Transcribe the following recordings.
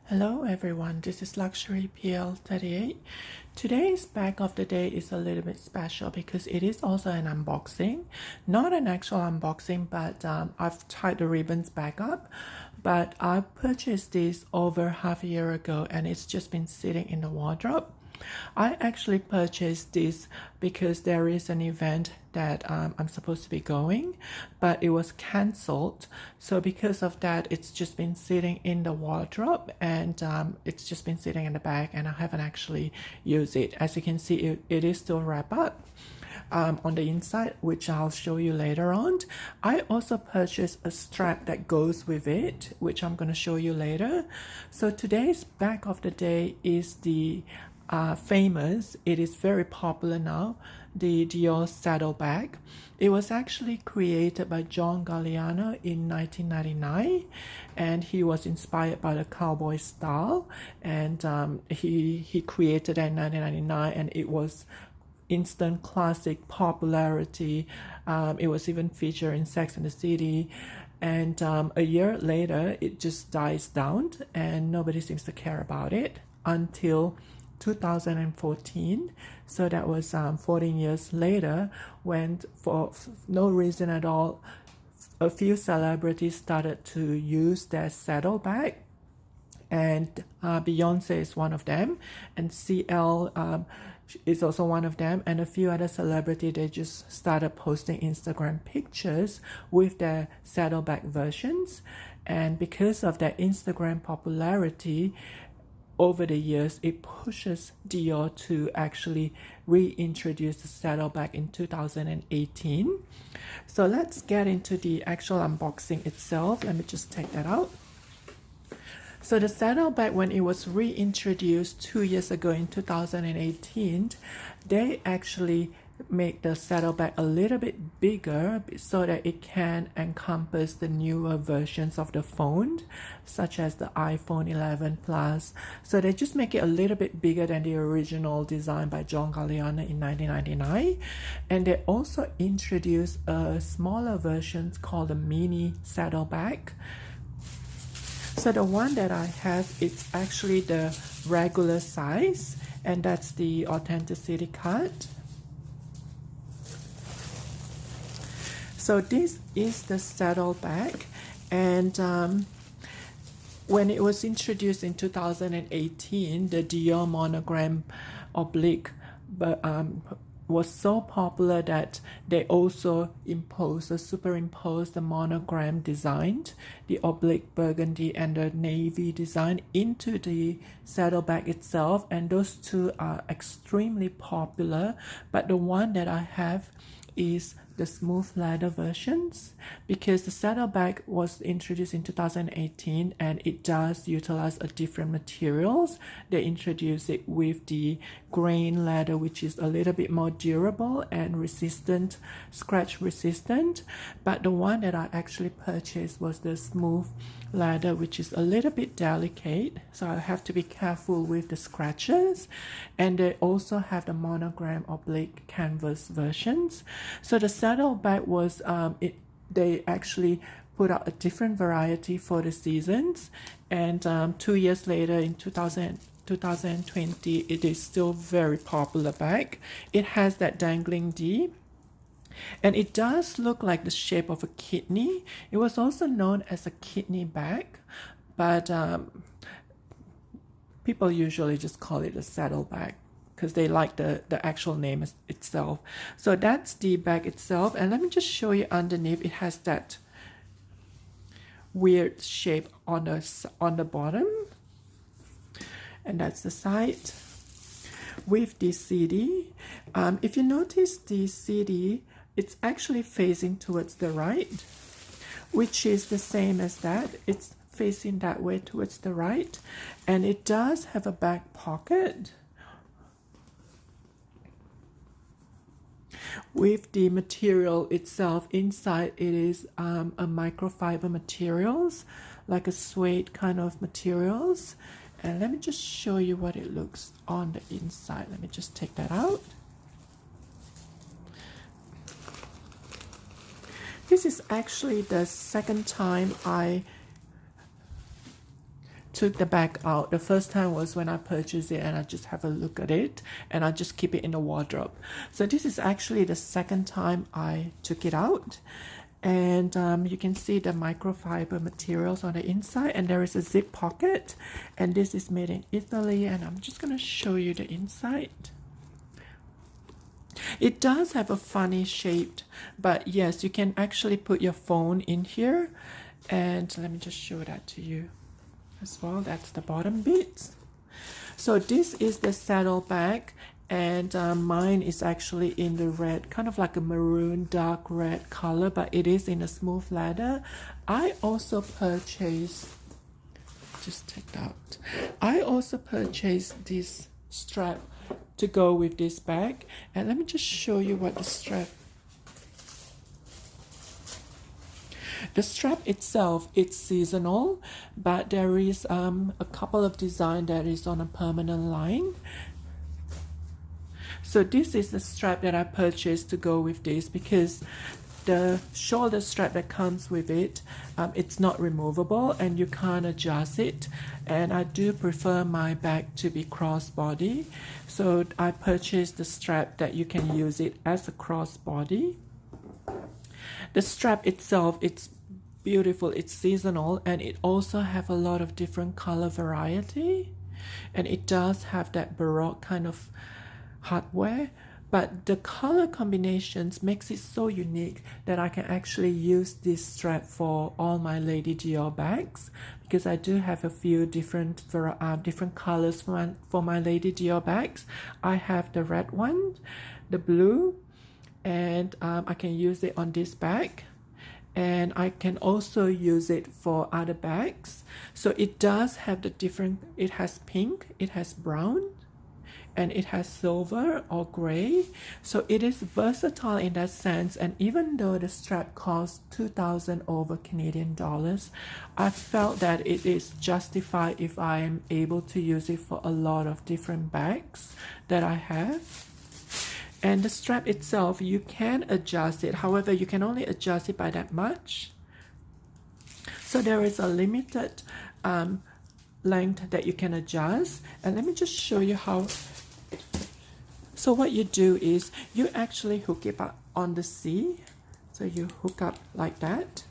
Hello everyone, this is Luxury PL38. Today's bag of the day is a little bit special because it is also an unboxing. Not an actual unboxing, but I've tied the ribbons back up. But I purchased this over half a year ago and it's just been sitting in the wardrobe. I actually purchased this because there is an event that I'm supposed to be going, but it was cancelled. So because of that, it's just been sitting in the wardrobe and it's just been sitting in the bag and I haven't actually used it. As you can see, it is still wrapped up. On the inside, which I'll show you later on. I also purchased a strap that goes with it, which I'm going to show you later. So today's bag of the day is the famous, it is very popular now, the DIOR Saddle Bag. It was actually created by John Galliano in 1999 and he was inspired by the cowboy style, and he created it in 1999 and it was instant classic popularity. It was even featured in Sex and the City, and a year later it just dies down and nobody seems to care about it until 2014. So that was 14 years later, when for no reason at all a few celebrities started to use their saddle bag, and Beyonce is one of them, and CL is also one of them, and a few other celebrities. They just started posting Instagram pictures with their saddleback versions, and because of that Instagram popularity over the years, it pushes Dior to actually reintroduce the saddleback in 2018. So let's get into the actual unboxing itself. Let me just take that out. So the saddlebag, when it was reintroduced 2 years ago in 2018, they actually make the saddlebag a little bit bigger so that it can encompass the newer versions of the phone, such as the iPhone 11 Plus. So they just make it a little bit bigger than the original design by John Galliano in 1999. And they also introduced a smaller version called the mini saddlebag. So the one that I have, it's actually the regular size, and that's the authenticity card. So this is the saddle bag, and when it was introduced in 2018, the Dior monogram oblique was so popular that they also superimposed the monogram design, the oblique burgundy and the navy design, into the saddlebag itself, and those two are extremely popular. But the one that I have is the smooth leather versions, because the saddlebag was introduced in 2018 and it does utilize a different materials. They introduce it with the grain leather, which is a little bit more durable and resistant, scratch resistant. But the one that I actually purchased was the smooth leather, which is a little bit delicate, so I have to be careful with the scratches. And they also have the monogram oblique canvas versions. So the saddlebag was they actually put out a different variety for the seasons, and 2 years later in 2020 it is still very popular bag. It has that dangling D, and it does look like the shape of a kidney. It was also known as a kidney bag, but people usually just call it a saddle bag because they like the actual name itself. So that's the bag itself, and let me just show you underneath. It has that weird shape on the bottom, and that's the side with the CD. If you notice, the CD, it's actually facing towards the right, which is the same as that. It's facing that way towards the right, and it does have a back pocket with the material itself. Inside it is a microfiber materials, like a suede kind of materials. And let me just show you what it looks on the inside. Let me just take that out. This is actually the second time I took the bag out. The first time was when I purchased it and I just have a look at it and I just keep it in the wardrobe. So this is actually the second time I took it out. And you can see the microfiber materials on the inside, and there is a zip pocket, and this is made in Italy, and I'm just going to show you the inside. It does have a funny shape, but yes, you can actually put your phone in here, and let me just show that to you as well. That's the bottom bit. So this is the saddle bag, and mine is actually in the red, kind of like a maroon dark red color, but it is in a smooth leather. I also purchased, just take that out, I also purchased this strap to go with this bag, and let me just show you what the strap itself, it's seasonal, but there is a couple of design that is on a permanent line. So this is the strap that I purchased to go with this, because the shoulder strap that comes with it, it's not removable and you can't adjust it, and I do prefer my bag to be crossbody, so I purchased the strap that you can use it as a crossbody. The strap itself, it's beautiful, it's seasonal, and it also have a lot of different color variety, and it does have that Baroque kind of hardware, but the color combinations makes it so unique that I can actually use this strap for all my Lady Dior bags, because I do have a few different colors for my Lady Dior bags. I have the red one, the blue, and I can use it on this bag, and I can also use it for other bags. So it does have the different, it has pink, it has brown, and it has silver or gray, so it is versatile in that sense. And even though the strap costs 2,000 over Canadian dollars, I felt that it is justified if I am able to use it for a lot of different bags that I have. And the strap itself, you can adjust it, however you can only adjust it by that much, so there is a limited length that you can adjust. And let me just show you how. So what you do is you actually hook it up on the C. So you hook up like that.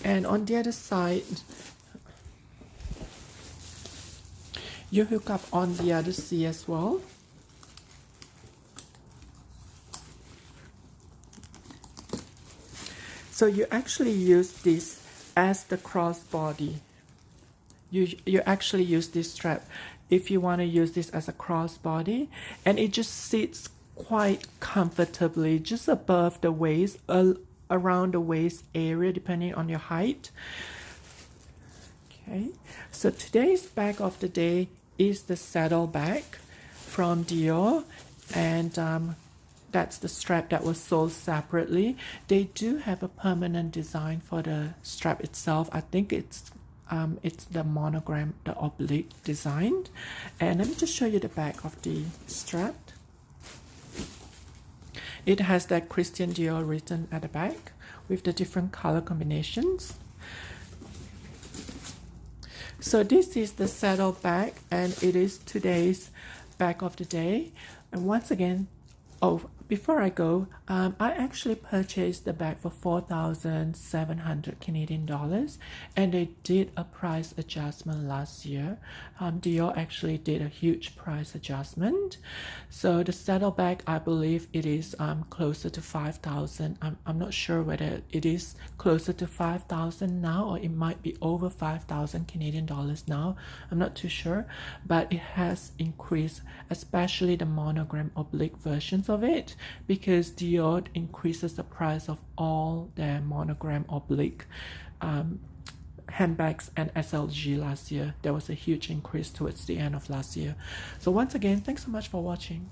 And on the other side, you hook up on the other C as well. So you actually use this as the crossbody. You actually use this strap if you want to use this as a crossbody, and it just sits quite comfortably just above the waist, around the waist area, depending on your height. Okay, so today's bag of the day is the saddle bag from Dior, and that's the strap that was sold separately. They do have a permanent design for the strap itself. I think it's the monogram, the oblique design. And let me just show you the back of the strap. It has that Christian Dior written at the back with the different color combinations. So this is the saddle bag, and it is today's bag of the day. And once again, before I go, I actually purchased the bag for 4,700 Canadian dollars, and they did a price adjustment last year. Dior actually did a huge price adjustment. So the saddle bag, I believe it is closer to 5,000. I'm not sure whether it is closer to 5,000 now, or it might be over 5,000 Canadian dollars now. I'm not too sure, but it has increased, especially the monogram oblique versions of it, because Dior increases the price of all their monogram oblique handbags and SLG last year. There was a huge increase towards the end of last year. So once again, thanks so much for watching.